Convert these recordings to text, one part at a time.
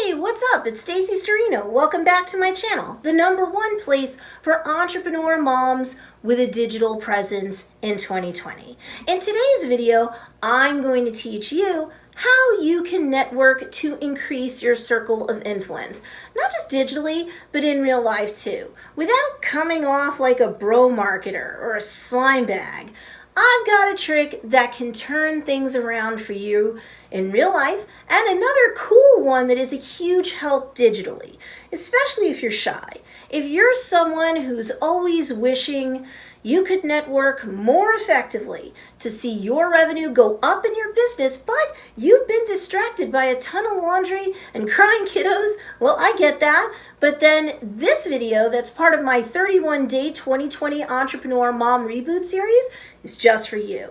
Hey, what's up? It's Stacy Storino. Welcome back to my channel, the #1 place for entrepreneur moms with a digital presence in 2020. In today's video, I'm going to teach you how you can network to increase your circle of influence, not just digitally, but in real life too, without coming off like a bro marketer or a slime bag. I've got a trick that can turn things around for you in real life, and another cool one that is a huge help digitally, especially if you're shy. If you're someone who's always wishing you could network more effectively to see your revenue go up in your business, but you've been distracted by a ton of laundry and crying kiddos, well, I get that. But then this video that's part of my 31-day 2020 Entrepreneur Mom Reboot series is just for you.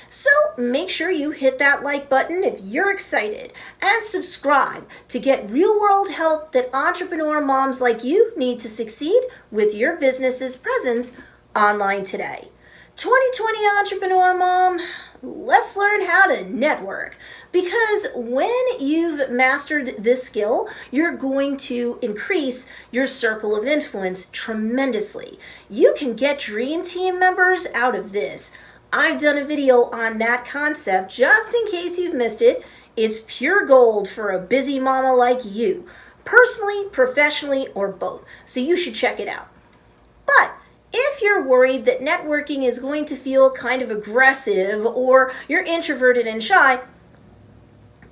So make sure you hit that like button if you're excited and subscribe to get real-world help that entrepreneur moms like you need to succeed with your business's presence online today. 2020 Entrepreneur Mom, let's learn how to network. Because when you've mastered this skill, you're going to increase your circle of influence tremendously. You can get dream team members out of this. I've done a video on that concept just in case you've missed it. It's pure gold for a busy mama like you, personally, professionally, or both. So you should check it out. But if you're worried that networking is going to feel kind of aggressive or you're introverted and shy,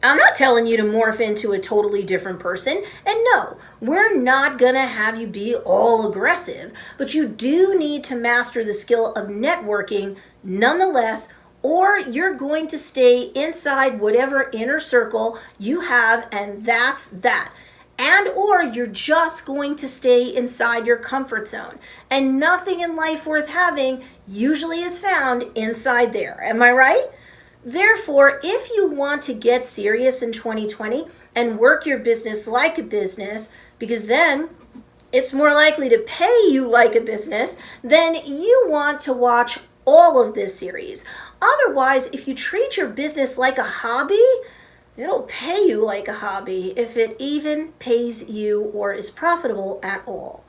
I'm not telling you to morph into a totally different person. And no, we're not going to have you be all aggressive, but you do need to master the skill of networking nonetheless, or you're going to stay inside whatever inner circle you have, and that's that. And or you're just going to stay inside your comfort zone. And nothing in life worth having usually is found inside there. Am I right? Therefore, if you want to get serious in 2020 and work your business like a business, because then it's more likely to pay you like a business, then you want to watch all of this series. Otherwise, if you treat your business like a hobby, it'll pay you like a hobby if it even pays you or is profitable at all.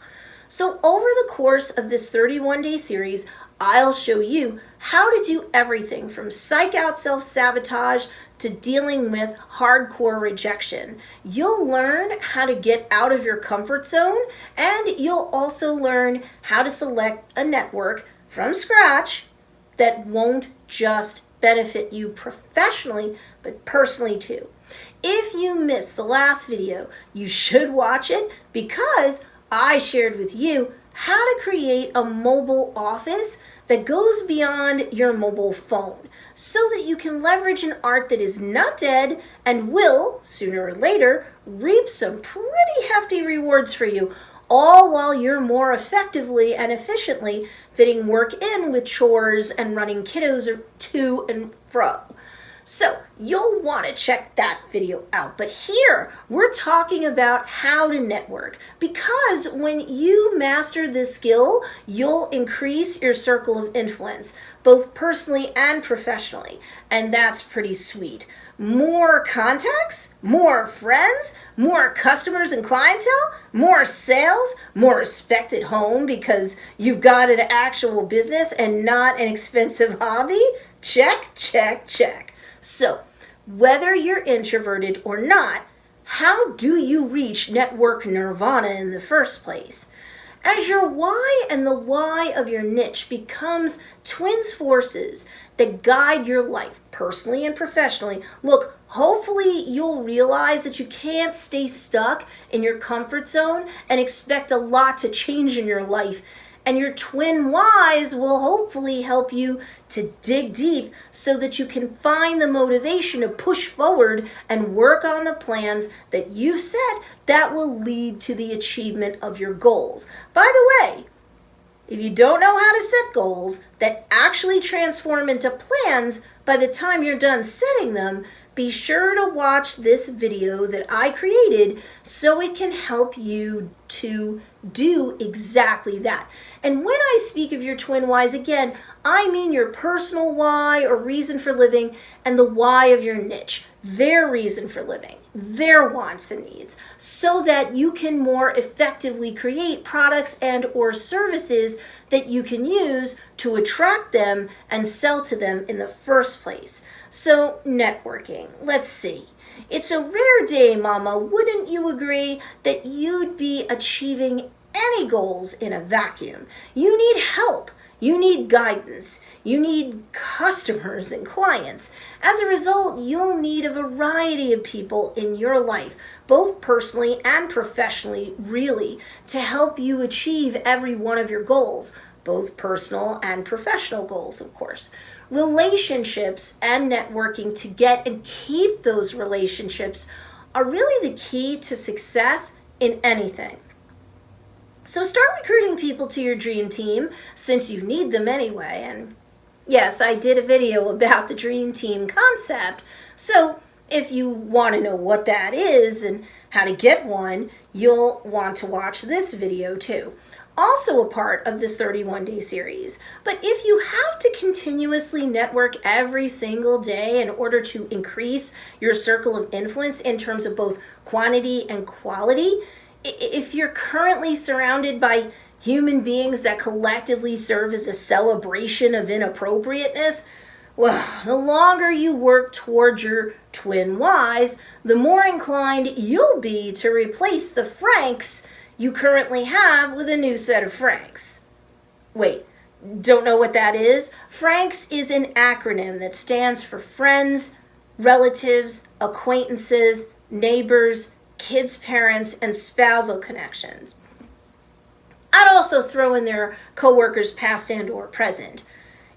So over the course of this 31-day series, I'll show you how to do everything from psych out self-sabotage to dealing with hardcore rejection. You'll learn how to get out of your comfort zone, and you'll also learn how to select a network from scratch that won't just benefit you professionally, but personally too. If you missed the last video, you should watch it because I shared with you how to create a mobile office that goes beyond your mobile phone so that you can leverage an art that is not dead and will, sooner or later, reap some pretty hefty rewards for you, all while you're more effectively and efficiently fitting work in with chores and running kiddos to and fro. So you'll want to check that video out. But here we're talking about how to network, because when you master this skill, you'll increase your circle of influence, both personally and professionally. And that's pretty sweet. More contacts, more friends, more customers and clientele, more sales, more respect at home because you've got an actual business and not an expensive hobby. Check, check, check. So, whether you're introverted or not, how do you reach network nirvana in the first place? As your why and the why of your niche becomes twins forces that guide your life, personally and professionally, look, hopefully you'll realize that you can't stay stuck in your comfort zone and expect a lot to change in your life. And your twin whys will hopefully help you to dig deep so that you can find the motivation to push forward and work on the plans that you've set that will lead to the achievement of your goals. By the way, if you don't know how to set goals that actually transform into plans by the time you're done setting them, be sure to watch this video that I created so it can help you to do exactly that. And when I speak of your twin whys, again, I mean your personal why or reason for living and the why of your niche. their reason for living, their wants and needs, so that you can more effectively create products and or services that you can use to attract them and sell to them in the first place. So networking, let's see. It's a rare day, Mama, wouldn't you agree, that you'd be achieving any goals in a vacuum? You need help. You need guidance. You need customers and clients. As a result, you'll need a variety of people in your life, both personally and professionally, really, to help you achieve every one of your goals, both personal and professional goals, of course. Relationships and networking to get and keep those relationships are really the key to success in anything. So start recruiting people to your dream team, since you need them anyway. And yes, I did a video about the dream team concept. So if you want to know what that is and how to get one, you'll want to watch this video too. Also a part of this 31-day series. But if you have to continuously network every single day in order to increase your circle of influence in terms of both quantity and quality, if you're currently surrounded by human beings that collectively serve as a celebration of inappropriateness, well, the longer you work towards your twin Ys, the more inclined you'll be to replace the Franks you currently have with a new set of Franks. Wait, don't know what that is? Franks is an acronym that stands for friends, relatives, acquaintances, neighbors, kids' parents, and spousal connections. I'd also throw in their coworkers past and or present.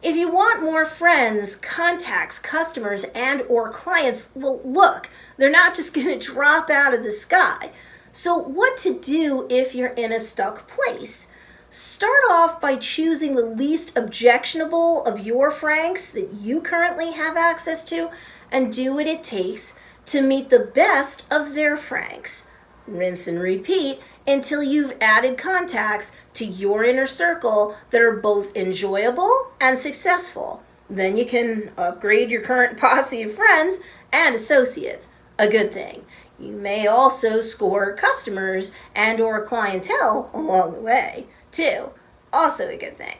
If you want more friends, contacts, customers, and or clients, well, look, they're not just going to drop out of the sky. So what to do if you're in a stuck place? Start off by choosing the least objectionable of your Franks that you currently have access to, and do what it takes to meet the best of their Franks. Rinse and repeat until you've added contacts to your inner circle that are both enjoyable and successful. Then you can upgrade your current posse of friends and associates. A good thing. You may also score customers and or clientele along the way, too. Also a good thing.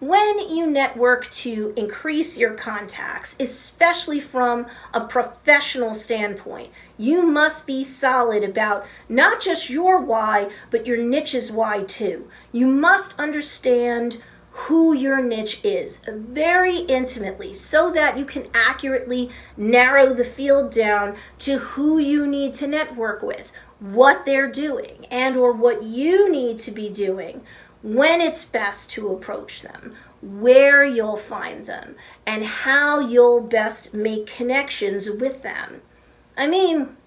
When you network to increase your contacts, especially from a professional standpoint, you must be solid about not just your why, but your niche's why too. You must understand who your niche is very intimately so that you can accurately narrow the field down to who you need to network with, what they're doing, and or what you need to be doing, when it's best to approach them, where you'll find them, and how you'll best make connections with them. I mean,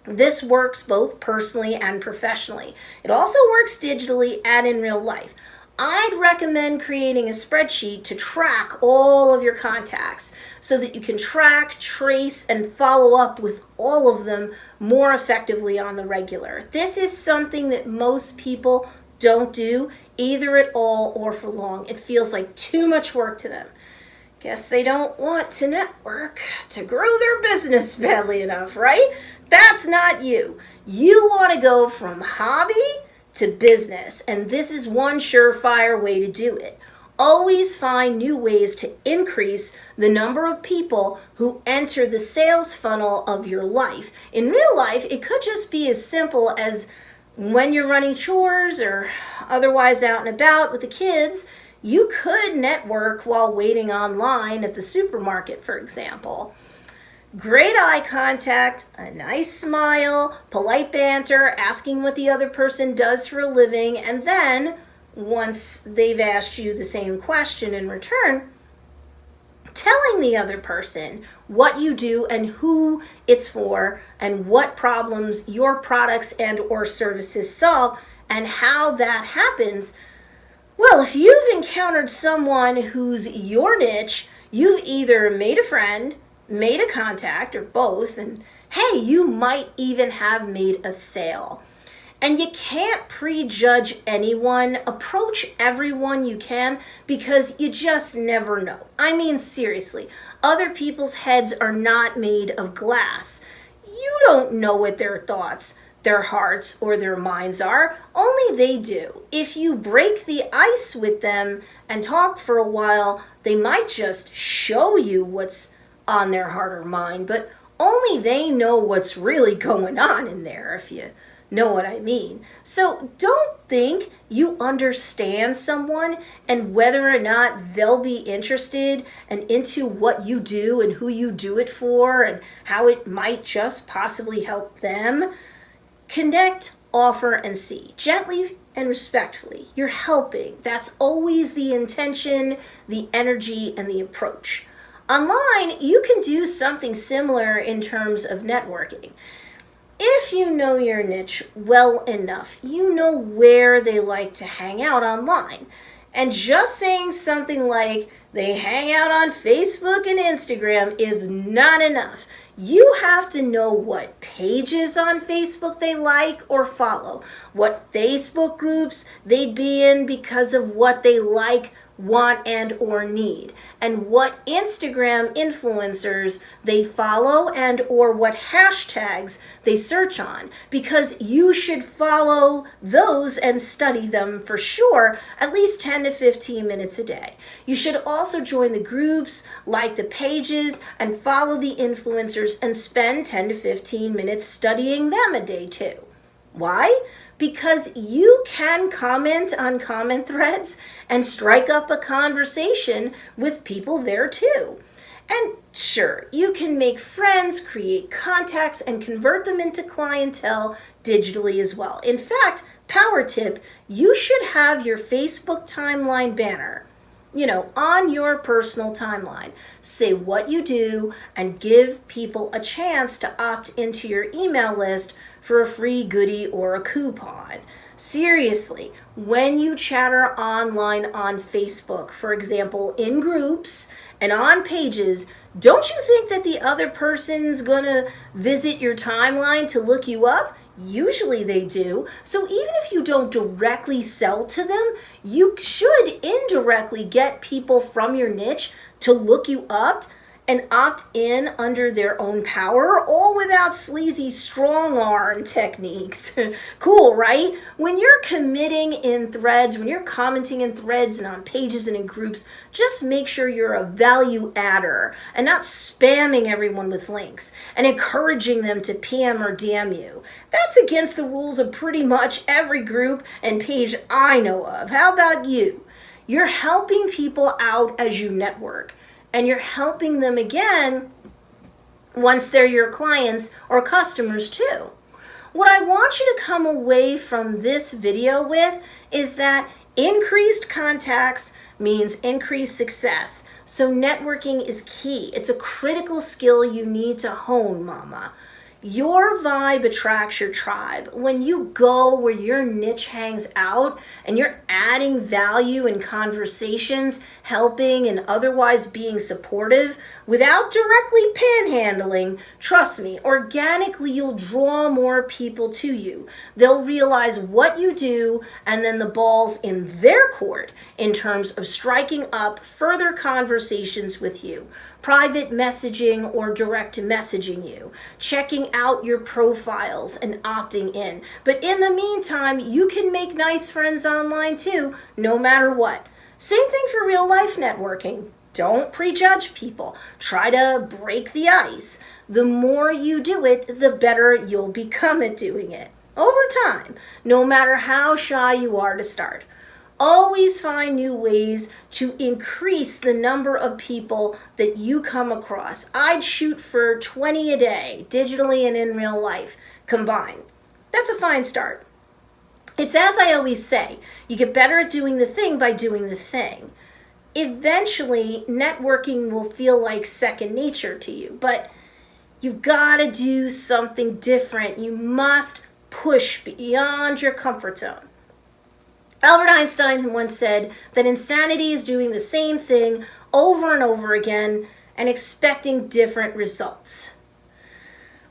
this works both personally and professionally. It also works digitally and in real life. I'd recommend creating a spreadsheet to track all of your contacts so that you can track, trace, and follow up with all of them more effectively on the regular. This is something that most people don't do either at all or for long. It feels like too much work to them. Guess they don't want to network to grow their business badly enough, right? That's not you. You want to go from hobby to business, and this is one surefire way to do it. Always find new ways to increase the number of people who enter the sales funnel of your life. In real life, it could just be as simple as when you're running chores or otherwise out and about with the kids, you could network while waiting online at the supermarket, for example. Great eye contact, a nice smile, polite banter, asking what the other person does for a living, and then, once they've asked you the same question in return, telling the other person what you do and who it's for and what problems your products and or services solve and how that happens. Well, if you've encountered someone who's your niche, you've either made a friend, made a contact, or both, and hey, you might even have made a sale. And you can't prejudge anyone. Approach everyone you can because you just never know. I mean, seriously, Other people's heads are not made of glass. You don't know what their thoughts, their hearts, or their minds are. Only they do. If you break the ice with them and talk for a while, they might just show you what's on their heart or mind, but only they know what's really going on in there, if you know what I mean. So don't think you understand someone and whether or not they'll be interested and into what you do and who you do it for and how it might just possibly help them. Connect, offer, and see. Gently and respectfully. You're helping. That's always the intention, the energy, and the approach. Online, you can do something similar in terms of networking. If you know your niche well enough, you know where they like to hang out online. And just saying something like they hang out on Facebook and Instagram is not enough. You have to know what pages on Facebook they like or follow, what Facebook groups they'd be in because of what they like, want, and or need, and what Instagram influencers they follow and or what hashtags they search on, because you should follow those and study them for sure at least 10 to 15 minutes a day. You should also join the groups, like the pages, and follow the influencers and spend 10 to 15 minutes studying them a day too. Why? Because you can comment on comment threads and strike up a conversation with people there too. And sure, you can make friends, create contacts, and convert them into clientele digitally as well. In fact, power tip, you should have your Facebook timeline banner, on your personal timeline. Say what you do and give people a chance to opt into your email list for a free goodie or a coupon. Seriously, when you chatter online on Facebook, for example, in groups and on pages, don't you think that the other person's gonna visit your timeline to look you up? Usually they do. So even if you don't directly sell to them, you should indirectly get people from your niche to look you up and opt in under their own power, all without sleazy strong arm techniques. Cool, right? When you're committing in threads, when you're commenting in threads and on pages and in groups, just make sure you're a value adder and not spamming everyone with links and encouraging them to PM or DM you. That's against the rules of pretty much every group and page I know of. How about you? You're helping people out as you network. And you're helping them again once they're your clients or customers too. What I want you to come away from this video with is that increased contacts means increased success. So networking is key. It's a critical skill you need to hone, mama. Your vibe attracts your tribe. When you go where your niche hangs out and you're adding value in conversations, helping and otherwise being supportive without directly panhandling, trust me, organically you'll draw more people to you. They'll realize what you do and then the ball's in their court in terms of striking up further conversations with you. Private messaging or direct messaging you, checking out your profiles and opting in. But in the meantime, you can make nice friends online too, no matter what. Same thing for real life networking. Don't prejudge people. Try to break the ice. The more you do it, the better you'll become at doing it. Over time, no matter how shy you are to start. Always find new ways to increase the number of people that you come across. I'd shoot for 20 a day, digitally and in real life, combined. That's a fine start. It's as I always say, you get better at doing the thing by doing the thing. Eventually, networking will feel like second nature to you, but you've got to do something different. You must push beyond your comfort zone. Albert Einstein once said that insanity is doing the same thing over and over again and expecting different results.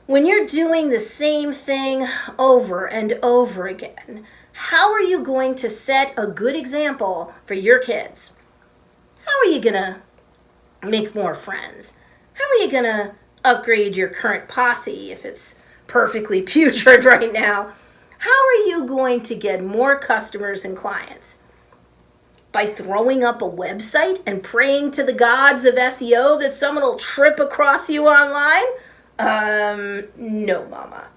When you're doing the same thing over and over again, how are you going to set a good example for your kids? How are you going to make more friends? How are you going to upgrade your current posse if it's perfectly putrid right now? How are you going to get more customers and clients? By throwing up a website and praying to the gods of SEO that someone will trip across you online? No, mama.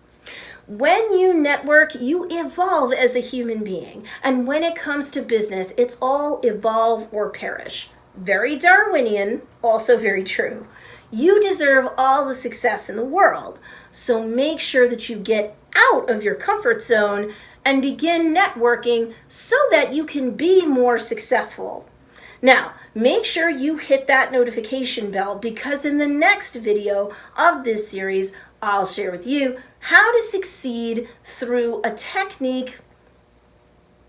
When you network, you evolve as a human being. And when it comes to business, it's all evolve or perish. Very Darwinian, also very true. You deserve all the success in the world. So make sure that you get out of your comfort zone and begin networking so that you can be more successful. Now, make sure you hit that notification bell, because in the next video of this series, I'll share with you how to succeed through a technique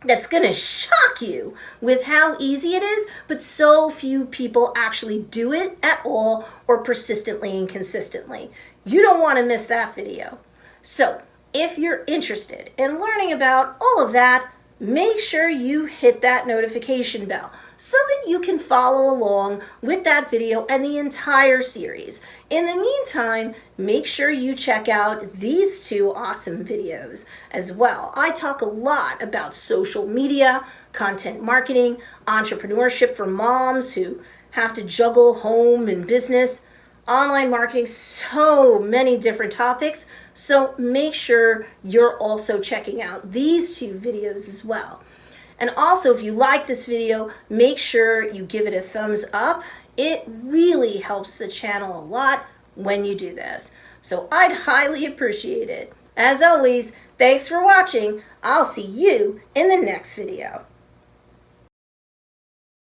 that's going to shock you with how easy it is, but so few people actually do it at all or persistently and consistently. You don't want to miss that video. So, if you're interested in learning about all of that, make sure you hit that notification bell so that you can follow along with that video and the entire series. In the meantime, make sure you check out these two awesome videos as well. I talk a lot about social media, content marketing, entrepreneurship for moms who have to juggle home and business, online marketing, so many different topics. So make sure you're also checking out these two videos as well. And also, if you like this video, make sure you give it a thumbs up. It really helps the channel a lot when you do this. So I'd highly appreciate it. As always, thanks for watching. I'll see you in the next video.